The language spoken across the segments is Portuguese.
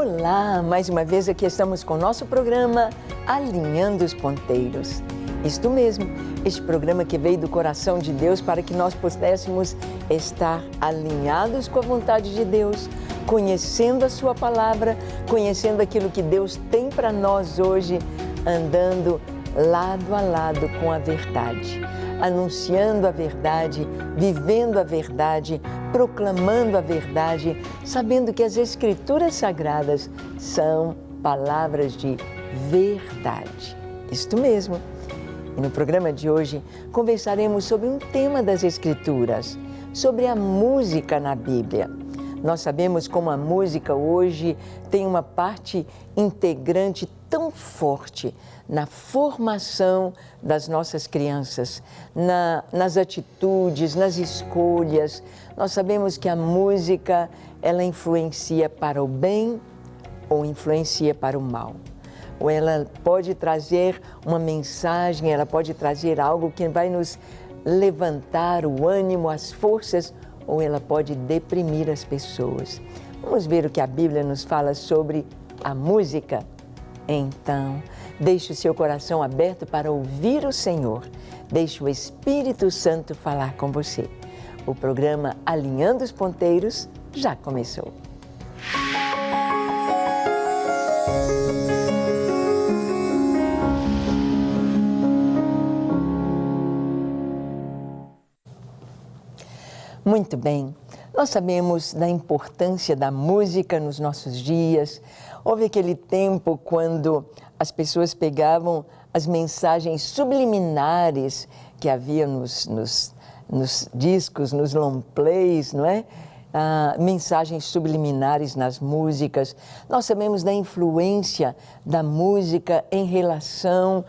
Olá, mais uma vez aqui estamos com o nosso programa Alinhando os Ponteiros. Isto mesmo, este programa que veio do coração de Deus para que nós pudéssemos estar alinhados com a vontade de Deus, conhecendo a sua palavra, conhecendo aquilo que Deus tem para nós hoje, andando lado a lado com a verdade, anunciando a verdade, vivendo a verdade, proclamando a verdade, sabendo que as Escrituras Sagradas são palavras de verdade. Isto mesmo. E no programa de hoje conversaremos sobre um tema das Escrituras, sobre a música na Bíblia. Nós sabemos como a música hoje tem uma parte integrante tão forte na formação das nossas crianças, nas atitudes, nas escolhas. Nós sabemos que a música, ela influencia para o bem ou influencia para o mal. Ou ela pode trazer uma mensagem, ela pode trazer algo que vai nos levantar o ânimo, as forças, ou ela pode deprimir as pessoas. Vamos ver o que a Bíblia nos fala sobre a música? Então, deixe o seu coração aberto para ouvir o Senhor. Deixe o Espírito Santo falar com você. O programa Alinhando os Ponteiros já começou. Muito bem, nós sabemos da importância da música nos nossos dias. Houve aquele tempo quando as pessoas pegavam as mensagens subliminares que havia nos discos, nos long plays, não é? Mensagens subliminares nas músicas. Nós sabemos da influência da música em relação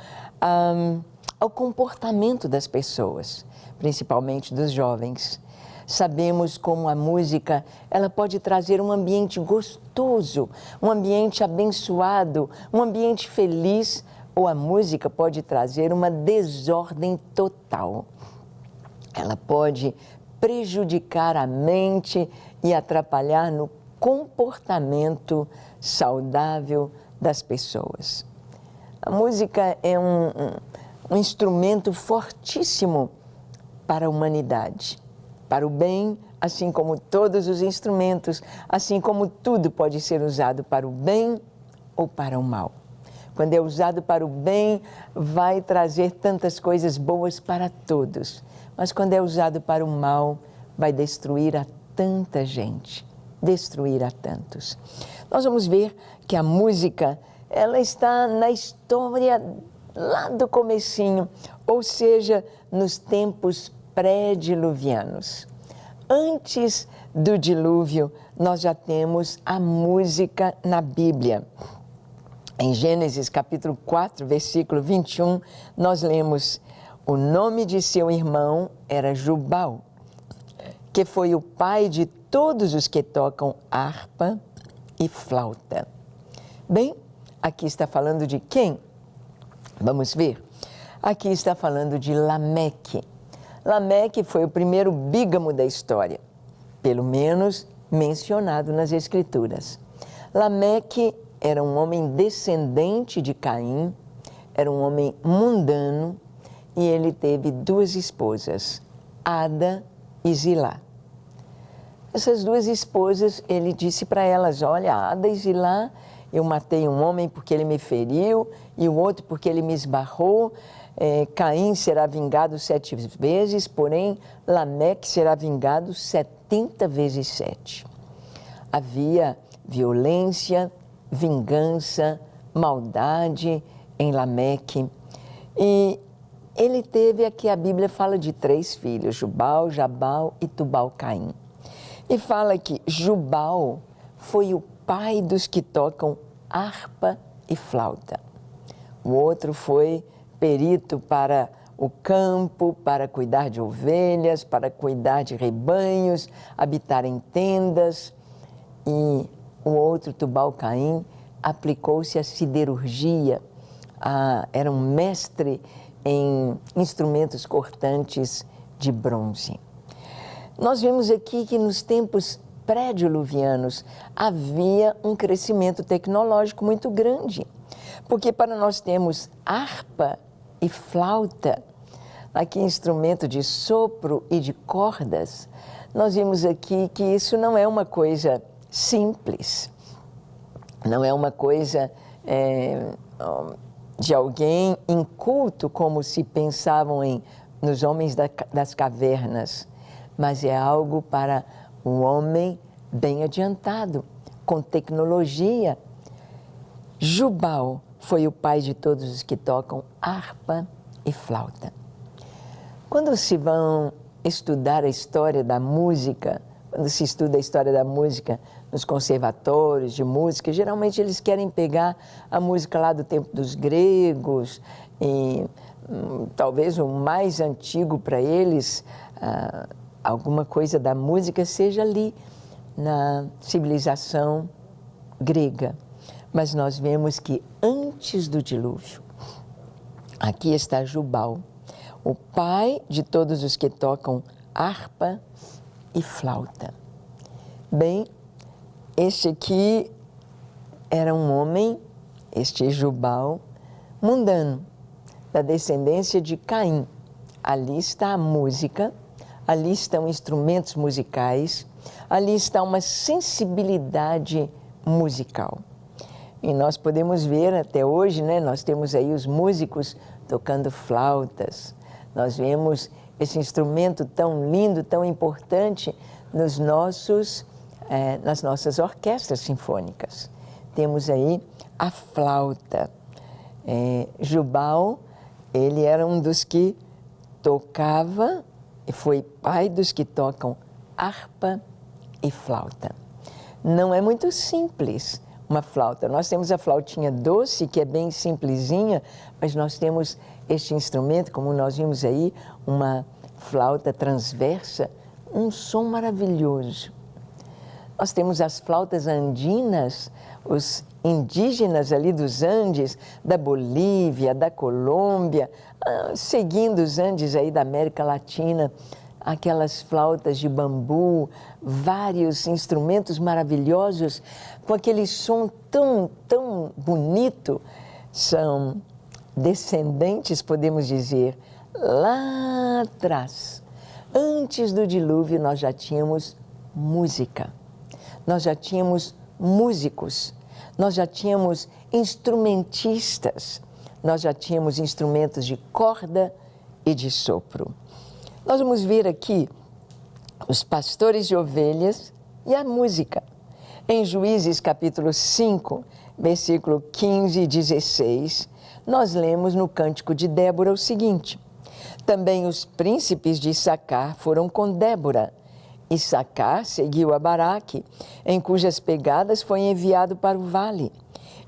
ao comportamento das pessoas, principalmente dos jovens. Sabemos como a música, ela pode trazer um ambiente gostoso, um ambiente abençoado, um ambiente feliz, ou a música pode trazer uma desordem total. Ela pode prejudicar a mente e atrapalhar no comportamento saudável das pessoas. A música é um instrumento fortíssimo para a humanidade. Para o bem, assim como todos os instrumentos, assim como tudo pode ser usado para o bem ou para o mal. Quando é usado para o bem, vai trazer tantas coisas boas para todos. Mas quando é usado para o mal, vai destruir a tanta gente, destruir a tantos. Nós vamos ver que a música, ela está na história lá do comecinho, ou seja, nos tempos pré-diluvianos. Antes do dilúvio, nós já temos a música na Bíblia. Em Gênesis capítulo 4, versículo 21, nós lemos: o nome de seu irmão era Jubal, que foi o pai de todos os que tocam harpa e flauta. Bem, aqui está falando de quem? Vamos ver. Aqui está falando de Lameque. Lameque foi o primeiro bígamo da história, pelo menos mencionado nas Escrituras. Lameque era um homem descendente de Caim, era um homem mundano e ele teve duas esposas, Ada e Zilá. Essas duas esposas, ele disse para elas: olha, Ada e Zilá, eu matei um homem porque ele me feriu e o outro porque ele me esbarrou. Caim será vingado 7 vezes, porém Lameque será vingado 70 vezes 7. Havia violência, vingança, maldade em Lameque. E ele teve, aqui a Bíblia fala de 3 filhos, Jubal, Jabal e Tubal-Caim. E fala que Jubal foi o pai dos que tocam harpa e flauta. O outro foi perito para o campo, para cuidar de ovelhas, para cuidar de rebanhos, habitar em tendas. E o outro, Tubal-Caim, aplicou-se à siderurgia, era um mestre em instrumentos cortantes de bronze. Nós vemos aqui que nos tempos pré-diluvianos, havia um crescimento tecnológico muito grande. Porque para nós termos harpa e flauta, aqui instrumento de sopro e de cordas, nós vimos aqui que isso não é uma coisa simples, não é uma coisa de alguém inculto, como se pensavam nos homens das cavernas, mas é algo para um homem bem adiantado, com tecnologia. Jubal foi o pai de todos os que tocam harpa e flauta. Quando se vão estudar a história da música, quando se estuda a história da música nos conservatórios de música, geralmente eles querem pegar a música lá do tempo dos gregos e talvez o mais antigo para eles, alguma coisa da música seja ali na civilização grega. Mas nós vemos que antes do dilúvio, aqui está Jubal, o pai de todos os que tocam harpa e flauta. Bem, este aqui era um homem, este Jubal, mundano, da descendência de Caim. Ali está a música, ali estão instrumentos musicais, ali está uma sensibilidade musical. E nós podemos ver até hoje, né, nós temos aí os músicos tocando flautas, nós vemos esse instrumento tão lindo, tão importante nas nossas orquestras sinfônicas. Temos aí a flauta. Jubal, ele era um dos que tocava e foi pai dos que tocam harpa e flauta. Não é muito simples uma flauta. Nós temos a flautinha doce, que é bem simplesinha, mas nós temos este instrumento, como nós vimos aí, uma flauta transversa, um som maravilhoso. Nós temos as flautas andinas, os indígenas ali dos Andes, da Bolívia, da Colômbia, seguindo os Andes aí da América Latina, aquelas flautas de bambu, vários instrumentos maravilhosos, com aquele som tão, tão bonito, são descendentes, podemos dizer, lá atrás. Antes do dilúvio, nós já tínhamos música, nós já tínhamos músicos, nós já tínhamos instrumentistas, nós já tínhamos instrumentos de corda e de sopro. Nós vamos ver aqui os pastores de ovelhas e a música. Em Juízes capítulo 5, versículo 15 e 16, nós lemos no Cântico de Débora o seguinte: também os príncipes de Issacar foram com Débora. Issacar seguiu a Baraque, em cujas pegadas foi enviado para o vale.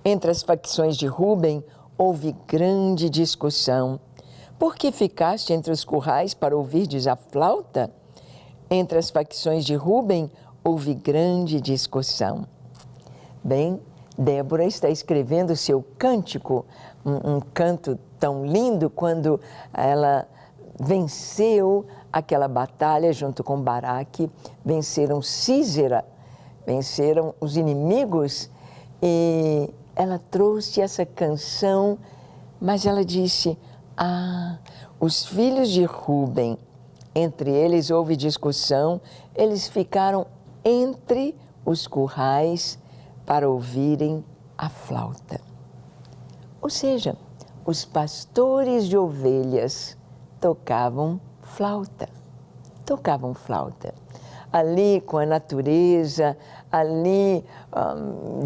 Entre as facções de Ruben houve grande discussão. Por que ficaste entre os currais para ouvirdes a flauta? Entre as facções de Ruben houve grande discussão. Bem, Débora está escrevendo seu cântico, um canto tão lindo, quando ela venceu aquela batalha junto com Baraque, venceram Sísera, venceram os inimigos, e ela trouxe essa canção, mas ela disse: os filhos de Ruben, entre eles houve discussão, eles ficaram entre os currais para ouvirem a flauta. Ou seja, os pastores de ovelhas tocavam flauta. Ali com a natureza, ali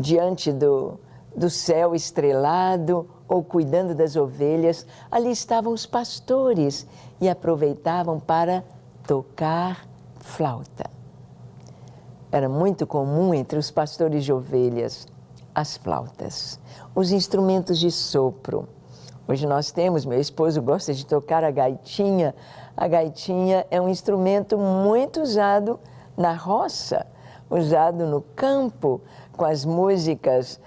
diante do céu estrelado, ou cuidando das ovelhas, ali estavam os pastores e aproveitavam para tocar flauta. Era muito comum entre os pastores de ovelhas as flautas, os instrumentos de sopro. Hoje nós temos, meu esposo gosta de tocar a gaitinha. A gaitinha é um instrumento muito usado na roça, usado no campo, com as músicas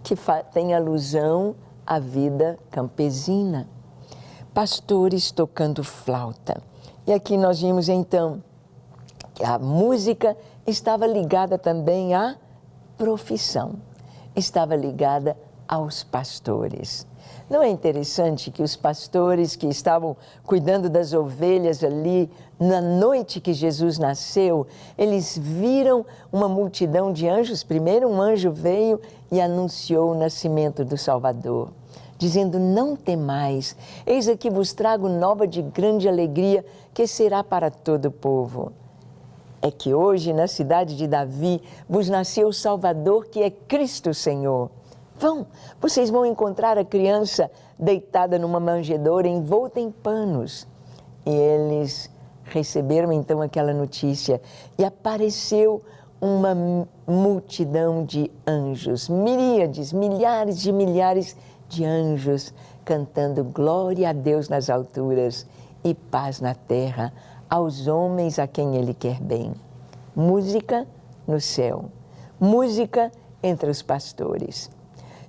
que têm alusão à vida campesina. Pastores tocando flauta. E aqui nós vimos então A música estava ligada também à profissão, estava ligada aos pastores. Não é interessante que os pastores que estavam cuidando das ovelhas ali, na noite que Jesus nasceu, eles viram uma multidão de anjos. Primeiro um anjo veio e anunciou o nascimento do Salvador, dizendo: não temais, eis aqui vos trago nova de grande alegria, que será para todo o povo. É que hoje, na cidade de Davi, vos nasceu o Salvador, que é Cristo Senhor. Vocês vão encontrar a criança deitada numa manjedoura, envolta em panos. E eles receberam então aquela notícia e apareceu uma multidão de anjos, miríades, milhares de anjos, cantando glória a Deus nas alturas e paz na terra aos homens a quem Ele quer bem. Música no céu, música entre os pastores.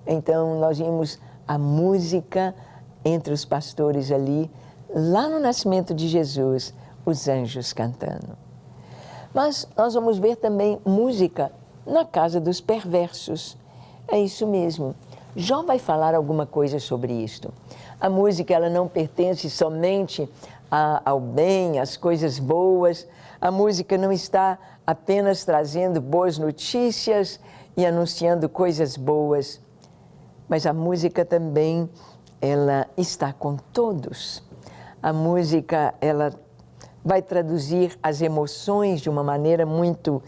Então, nós vimos a música entre os pastores ali, lá no nascimento de Jesus, os anjos cantando. Mas nós vamos ver também música na casa dos perversos. É isso mesmo. Jó vai falar alguma coisa sobre isto. A música, ela não pertence somente ao bem, às coisas boas. A música não está apenas trazendo boas notícias e anunciando coisas boas, mas a música também, ela está com todos. A música, ela vai traduzir as emoções de uma maneira muito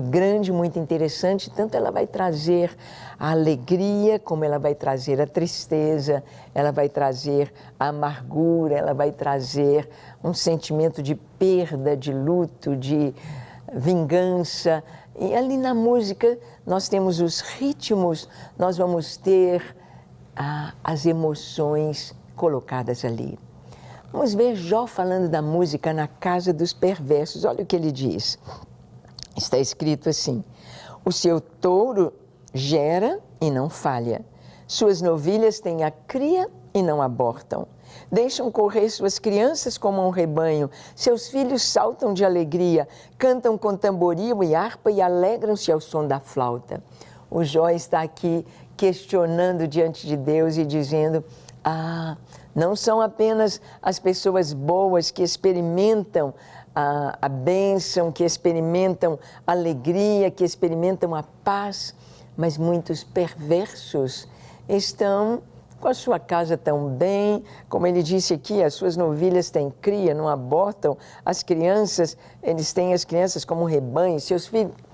grande, muito interessante. Tanto ela vai trazer a alegria, como ela vai trazer a tristeza, ela vai trazer a amargura, ela vai trazer um sentimento de perda, de luto, de vingança. E ali na música nós temos os ritmos, nós vamos ter as emoções colocadas ali. Vamos ver Jó falando da música na casa dos perversos. Olha o que ele diz. Está escrito assim: o seu touro gera e não falha, suas novilhas têm a cria e não abortam. Deixam correr suas crianças como um rebanho, seus filhos saltam de alegria, cantam com tamboril e harpa e alegram-se ao som da flauta. O Jó está aqui questionando diante de Deus e dizendo: não são apenas as pessoas boas que experimentam a bênção, que experimentam a alegria, que experimentam a paz, mas muitos perversos estão com a sua casa tão bem, como ele disse aqui, as suas novilhas têm cria, não abortam, as crianças, eles têm as crianças como um rebanho, seus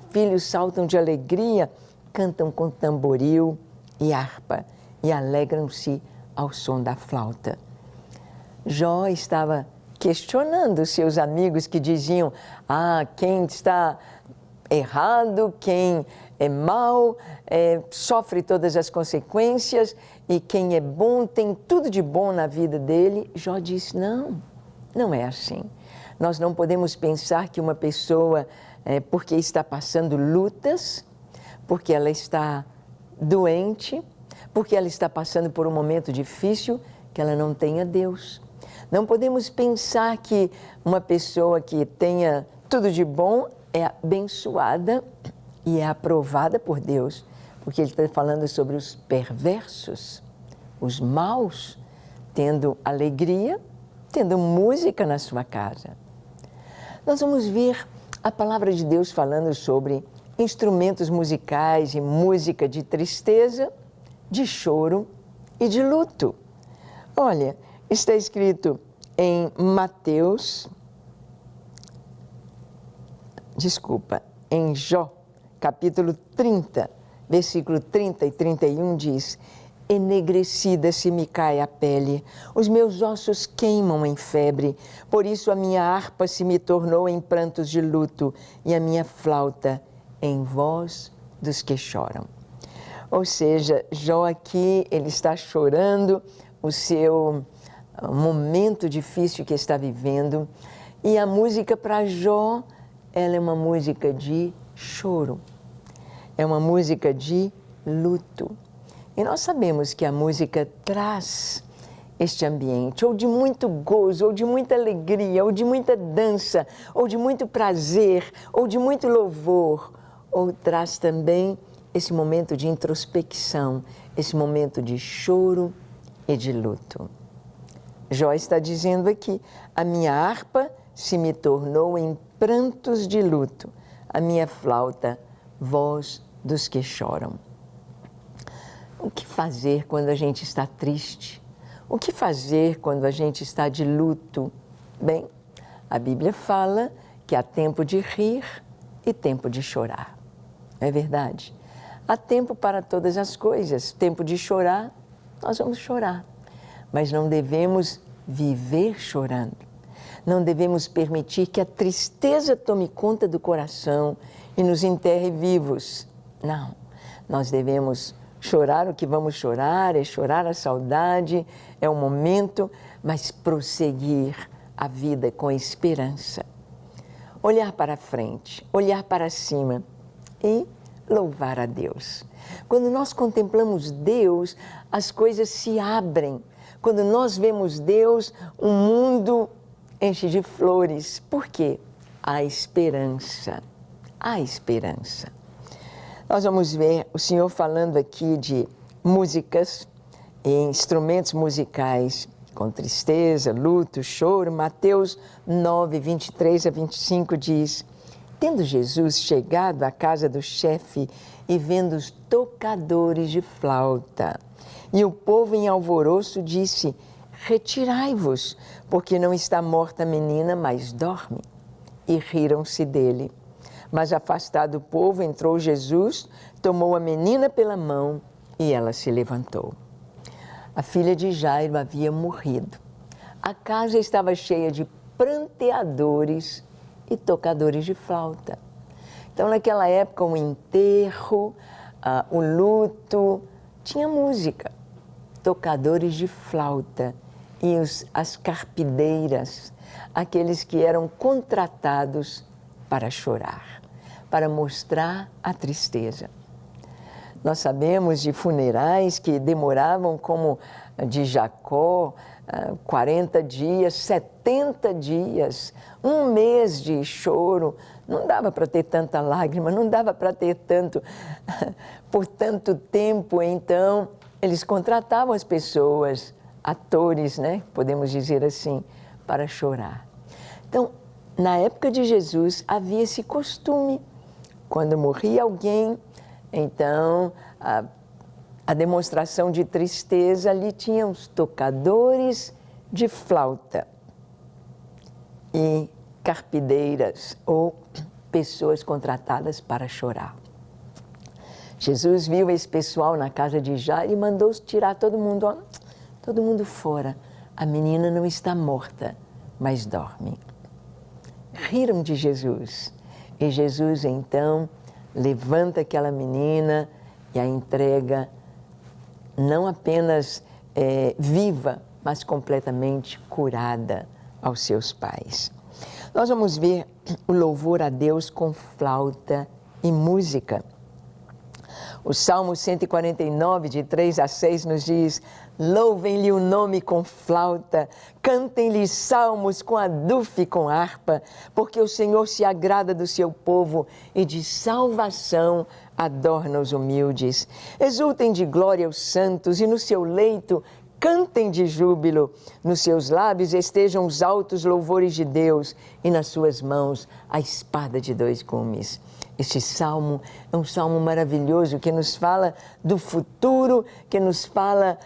filhos saltam de alegria, cantam com tamboril e harpa e alegram-se ao som da flauta. Jó estava questionando seus amigos que diziam: quem está errado, quem é mau, sofre todas as consequências, e quem é bom tem tudo de bom na vida dele. Jó disse: não é assim. Nós não podemos pensar que uma pessoa, porque está passando lutas, porque ela está doente, porque ela está passando por um momento difícil, que ela não tenha Deus. Não podemos pensar que uma pessoa que tenha tudo de bom é abençoada e é aprovada por Deus, porque ele está falando sobre os perversos, os maus, tendo alegria, tendo música na sua casa. Nós vamos ver a palavra de Deus falando sobre instrumentos musicais e música de tristeza, de choro e de luto. Olha, está escrito em Jó, capítulo 30, versículo 30 e 31 diz: enegrecida se me cai a pele, os meus ossos queimam em febre, por isso a minha harpa se me tornou em prantos de luto e a minha flauta em voz dos que choram. Ou seja, Jó aqui, ele está chorando o seu momento difícil que está vivendo, e a música para Jó, ela é uma música de choro, é uma música de luto. E nós sabemos que a música traz este ambiente, ou de muito gozo, ou de muita alegria, ou de muita dança, ou de muito prazer, ou de muito louvor, ou traz também esse momento de introspecção, esse momento de choro e de luto. Jó está dizendo aqui, a minha harpa se me tornou em prantos de luto, a minha flauta, voz dos que choram. O que fazer quando a gente está triste? O que fazer quando a gente está de luto? Bem, a Bíblia fala que há tempo de rir e tempo de chorar. É verdade. Há tempo para todas as coisas. Tempo de chorar, nós vamos chorar. Mas não devemos viver chorando. Não devemos permitir que a tristeza tome conta do coração e nos enterre vivos. Não, nós devemos chorar o que vamos chorar, é chorar a saudade, é um momento, mas prosseguir a vida com esperança. Olhar para frente, olhar para cima e louvar a Deus. Quando nós contemplamos Deus, as coisas se abrem. Quando nós vemos Deus, o mundo enche de flores. Por quê? Há esperança. Há esperança. Nós vamos ver o Senhor falando aqui de músicas e instrumentos musicais com tristeza, luto, choro. Mateus 9, 23 a 25 diz: tendo Jesus chegado à casa do chefe e vendo os tocadores de flauta, e o povo em alvoroço disse: retirai-vos, porque não está morta a menina, mas dorme. E riram-se dele. Mas afastado o povo, entrou Jesus, tomou a menina pela mão e ela se levantou. A filha de Jairo havia morrido. A casa estava cheia de pranteadores e tocadores de flauta. Então, naquela época, o enterro, o luto, tinha música, tocadores de flauta e as carpideiras, aqueles que eram contratados para chorar, para mostrar a tristeza. Nós sabemos de funerais que demoravam, como de Jacó, 40 dias, 70 dias, um mês de choro. Não dava para ter tanta lágrima, não dava para ter tanto, por tanto tempo. Então, eles contratavam as pessoas, atores, né? Podemos dizer assim, para chorar. Então, na época de Jesus, havia esse costume. Quando morria alguém, então a demonstração de tristeza, ali tinha os tocadores de flauta e carpideiras ou pessoas contratadas para chorar. Jesus viu esse pessoal na casa de Jairo e mandou tirar todo mundo fora. A menina não está morta, mas dorme. Riram de Jesus. E Jesus, então, levanta aquela menina e a entrega não apenas viva, mas completamente curada aos seus pais. Nós vamos ver o louvor a Deus com flauta e música. O Salmo 149, de 3 a 6, nos diz: louvem-lhe o nome com flauta, cantem-lhe salmos com adufo e com harpa, porque o Senhor se agrada do seu povo e de salvação adorna os humildes. Exultem de glória os santos e no seu leito cantem de júbilo. Nos seus lábios estejam os altos louvores de Deus e nas suas mãos a espada de dois gumes. Este salmo é um salmo maravilhoso que nos fala do futuro, que nos fala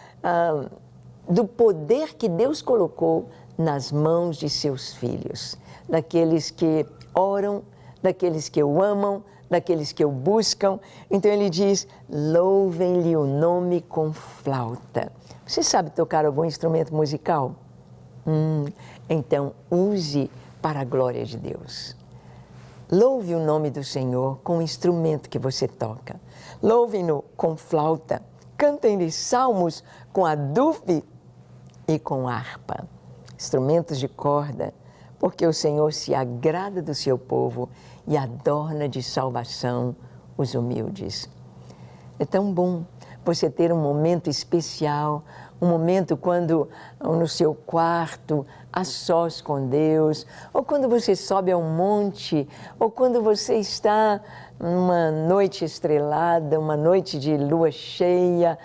do poder que Deus colocou nas mãos de seus filhos, daqueles que oram, daqueles que o amam, daqueles que o buscam. Então ele diz: louvem-lhe o nome com flauta. Você sabe tocar algum instrumento musical? Então use para a glória de Deus. Louve o nome do Senhor com o instrumento que você toca. Louve-no com flauta. Cantem-lhe salmos com adufo e com harpa. Instrumentos de corda, porque o Senhor se agrada do seu povo e adorna de salvação os humildes. É tão bom você ter um momento especial, um momento quando no seu quarto, a sós com Deus, ou quando você sobe a um monte, ou quando você está numa noite estrelada, uma noite de lua cheia,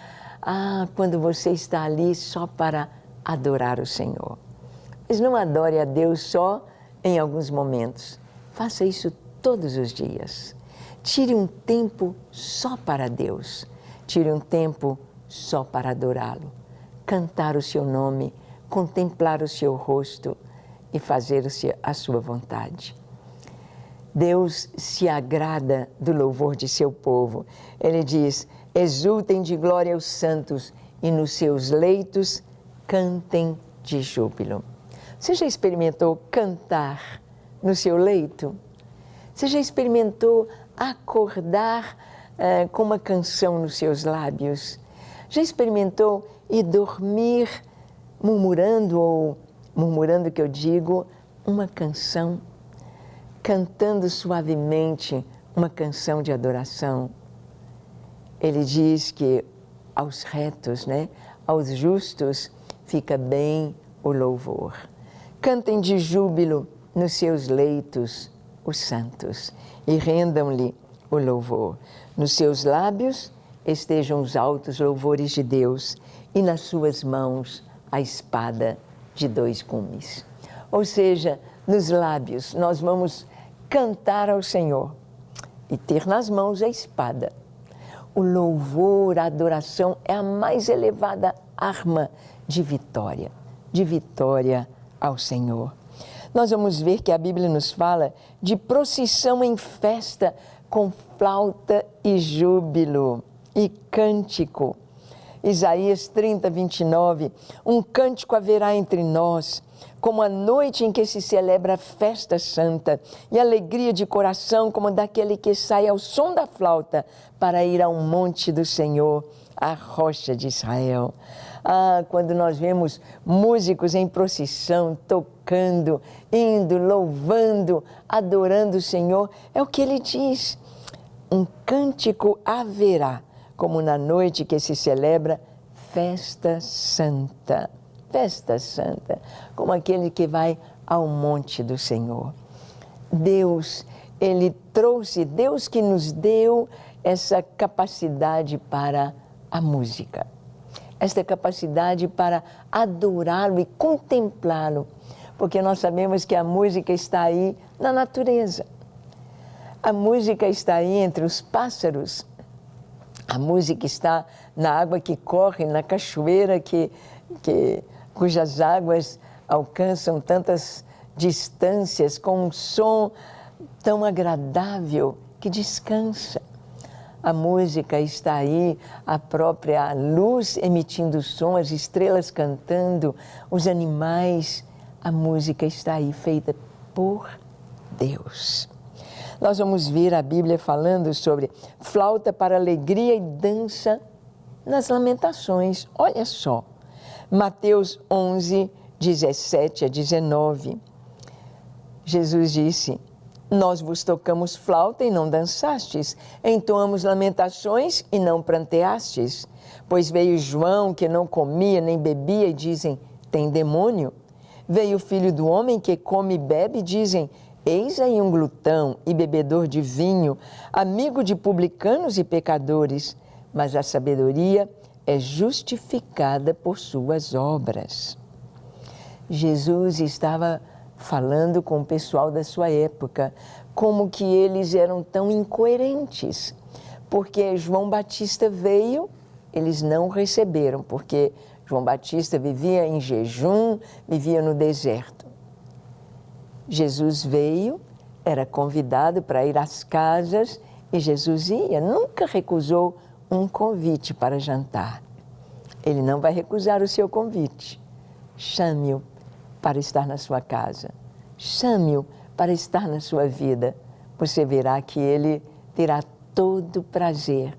quando você está ali só para adorar o Senhor. Mas não adore a Deus só em alguns momentos. Faça isso todos os dias. Tire um tempo só para Deus. Tire um tempo só para adorá-lo. Cantar o seu nome, contemplar o seu rosto e fazer a sua vontade. Deus se agrada do louvor de seu povo. Ele diz: exultem de glória os santos e nos seus leitos cantem de júbilo. Você já experimentou cantar no seu leito? Você já experimentou acordar com uma canção nos seus lábios? Já experimentou ir dormir murmurando que eu digo, uma canção? Cantando suavemente uma canção de adoração? Ele diz que aos retos, aos justos, fica bem o louvor. Cantem de júbilo nos seus leitos os santos e rendam-lhe o louvor. Nos seus lábios estejam os altos louvores de Deus e nas suas mãos a espada de dois gumes. Ou seja, nos lábios nós vamos cantar ao Senhor e ter nas mãos a espada. O louvor, a adoração é a mais elevada arma de vitória ao Senhor. Nós vamos ver que a Bíblia nos fala de procissão em festa com flauta e júbilo e cântico. Isaías 30, 29, um cântico haverá entre nós, como a noite em que se celebra a festa santa, e alegria de coração como daquele que sai ao som da flauta para ir ao monte do Senhor, a rocha de Israel. Quando nós vemos músicos em procissão, tocando, indo, louvando, adorando o Senhor, é o que ele diz. Um cântico haverá, como na noite que se celebra festa santa. Festa santa, como aquele que vai ao monte do Senhor. Deus, Ele trouxe, Deus que nos deu essa capacidade para a música. Esta capacidade para adorá-lo e contemplá-lo, porque nós sabemos que a música está aí na natureza. A música está aí entre os pássaros. A música está na água que corre, na cachoeira cujas águas alcançam tantas distâncias, com um som tão agradável que descansa. A música está aí, a própria luz emitindo som, as estrelas cantando, os animais. A música está aí, feita por Deus. Nós vamos ver a Bíblia falando sobre flauta para alegria e dança nas lamentações. Olha só, Mateus 11, 17 a 19. Jesus disse: nós vos tocamos flauta e não dançastes, entoamos lamentações e não pranteastes. Pois veio João, que não comia nem bebia, e dizem, tem demônio. Veio o Filho do Homem, que come e bebe, e dizem, eis aí um glutão e bebedor de vinho, amigo de publicanos e pecadores. Mas a sabedoria é justificada por suas obras. Jesus estava falando com o pessoal da sua época, como que eles eram tão incoerentes, porque João Batista veio, eles não receberam, porque João Batista vivia em jejum, vivia no deserto. Jesus veio, era convidado para ir às casas, e Jesus ia, nunca recusou um convite para jantar. Ele não vai recusar o seu convite. Chame-o para estar na sua casa. Chame-o para estar na sua vida. Você verá que ele terá todo prazer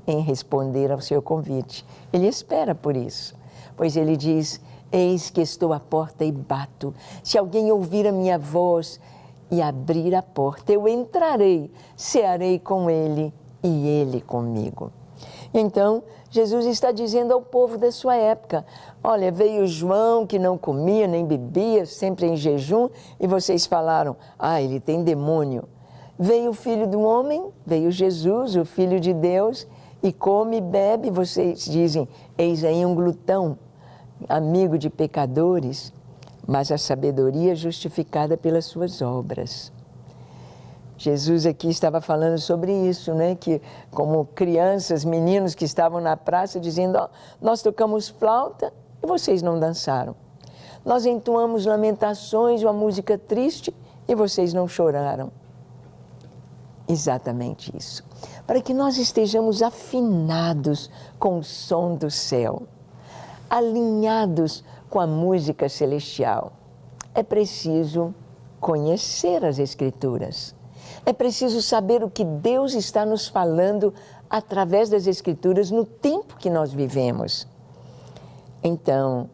em responder ao seu convite. Ele espera por isso, pois ele diz, eis que estou à porta e bato. Se alguém ouvir a minha voz e abrir a porta, eu entrarei, cearei com ele e ele comigo. Então, Jesus está dizendo ao povo da sua época, olha, veio João que não comia nem bebia, sempre em jejum, e vocês falaram, ele tem demônio. Veio o Filho do Homem, veio Jesus, o Filho de Deus, e come e bebe, vocês dizem, eis aí um glutão, amigo de pecadores, mas a sabedoria é justificada pelas suas obras. Jesus aqui estava falando sobre isso, né? Que como crianças, meninos que estavam na praça dizendo, nós tocamos flauta e vocês não dançaram. Nós entoamos lamentações, uma música triste e vocês não choraram. Exatamente isso. Para que nós estejamos afinados com o som do céu, alinhados com a música celestial, é preciso conhecer as Escrituras. É preciso saber o que Deus está nos falando através das Escrituras no tempo que nós vivemos. Então,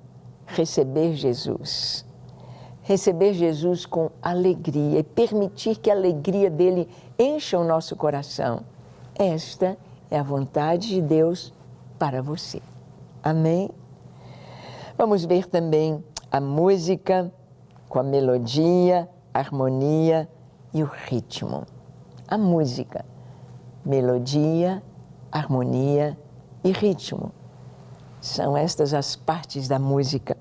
receber Jesus com alegria e permitir que a alegria dele encha o nosso coração. Esta é a vontade de Deus para você. Amém? Vamos ver também a música com a melodia, a harmonia e o ritmo. A música, melodia, harmonia e ritmo. São estas as partes da música.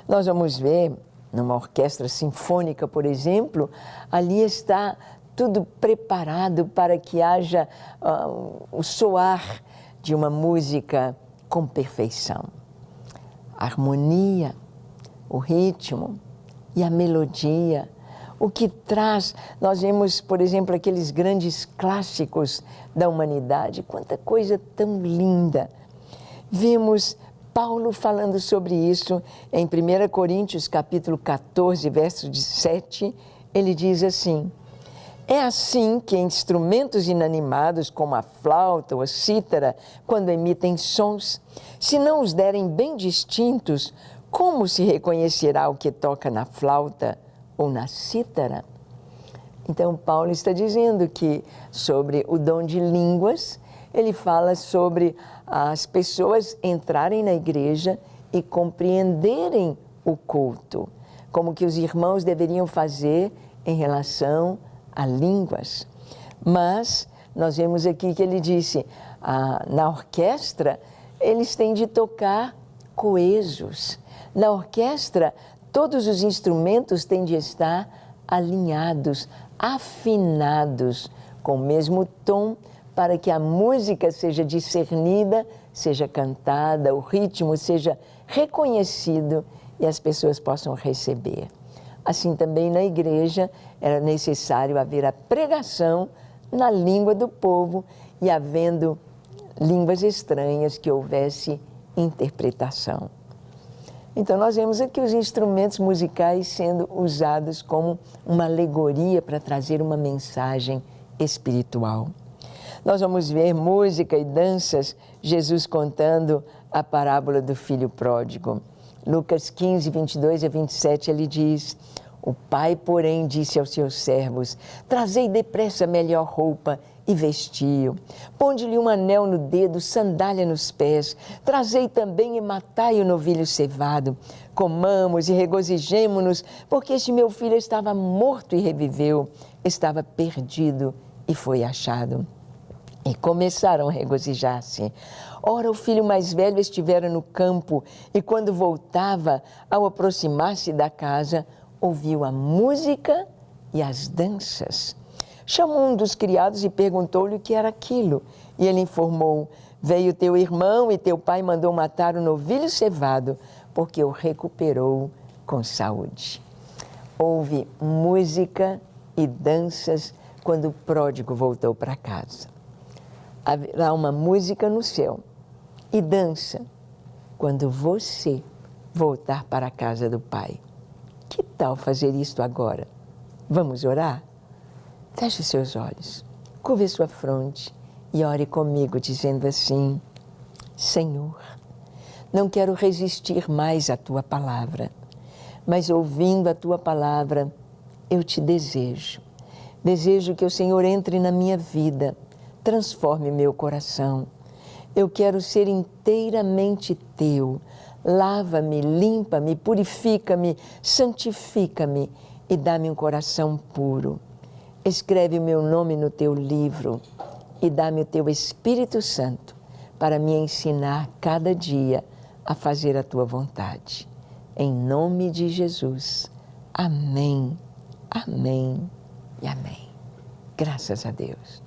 Nós vamos ver, numa orquestra sinfônica, por exemplo, ali está tudo preparado para que haja o soar de uma música com perfeição. A harmonia, o ritmo e a melodia, o que traz, nós vemos, por exemplo, aqueles grandes clássicos da humanidade, quanta coisa tão linda. Vimos Paulo falando sobre isso em 1 Coríntios, capítulo 14, verso 7, ele diz assim, é assim que instrumentos inanimados como a flauta ou a cítara, quando emitem sons, se não os derem bem distintos, como se reconhecerá o que toca na flauta ou na cítara? Então, Paulo está dizendo que sobre o dom de línguas, ele fala sobre as pessoas entrarem na igreja e compreenderem o culto, como que os irmãos deveriam fazer em relação a línguas. Mas nós vemos aqui que ele disse, na orquestra, eles têm de tocar coesos. Na orquestra, todos os instrumentos têm de estar alinhados, afinados, com o mesmo tom, para que a música seja discernida, seja cantada, o ritmo seja reconhecido e as pessoas possam receber. Assim também na igreja era necessário haver a pregação na língua do povo e havendo línguas estranhas que houvesse interpretação. Então nós vemos aqui os instrumentos musicais sendo usados como uma alegoria para trazer uma mensagem espiritual. Nós vamos ver música e danças, Jesus contando a parábola do filho pródigo. Lucas 15, 22 a 27, ele diz, o pai, porém, disse aos seus servos, trazei depressa a melhor roupa e vestiu. Ponde-lhe um anel no dedo, sandália nos pés. Trazei também e matai o novilho cevado. Comamos e regozijemo-nos, porque este meu filho estava morto e reviveu, estava perdido e foi achado. E começaram a regozijar-se. Ora, o filho mais velho estivera no campo, e quando voltava, ao aproximar-se da casa, ouviu a música e as danças. Chamou um dos criados e perguntou-lhe o que era aquilo. E ele informou, veio teu irmão e teu pai mandou matar o novilho cevado, porque o recuperou com saúde. Houve música e danças quando o pródigo voltou para casa. Haverá uma música no céu e dança quando você voltar para a casa do Pai. Que tal fazer isto agora? Vamos orar? Feche os seus olhos, curve sua fronte e ore comigo dizendo assim, Senhor, não quero resistir mais à Tua palavra, mas ouvindo a Tua palavra, eu te desejo. Desejo que o Senhor entre na minha vida, transforme meu coração. Eu quero ser inteiramente teu. Lava-me, limpa-me, purifica-me, santifica-me e dá-me um coração puro. Escreve o meu nome no teu livro e dá-me o teu Espírito Santo para me ensinar cada dia a fazer a tua vontade. Em nome de Jesus. Amém, amém e amém. Graças a Deus.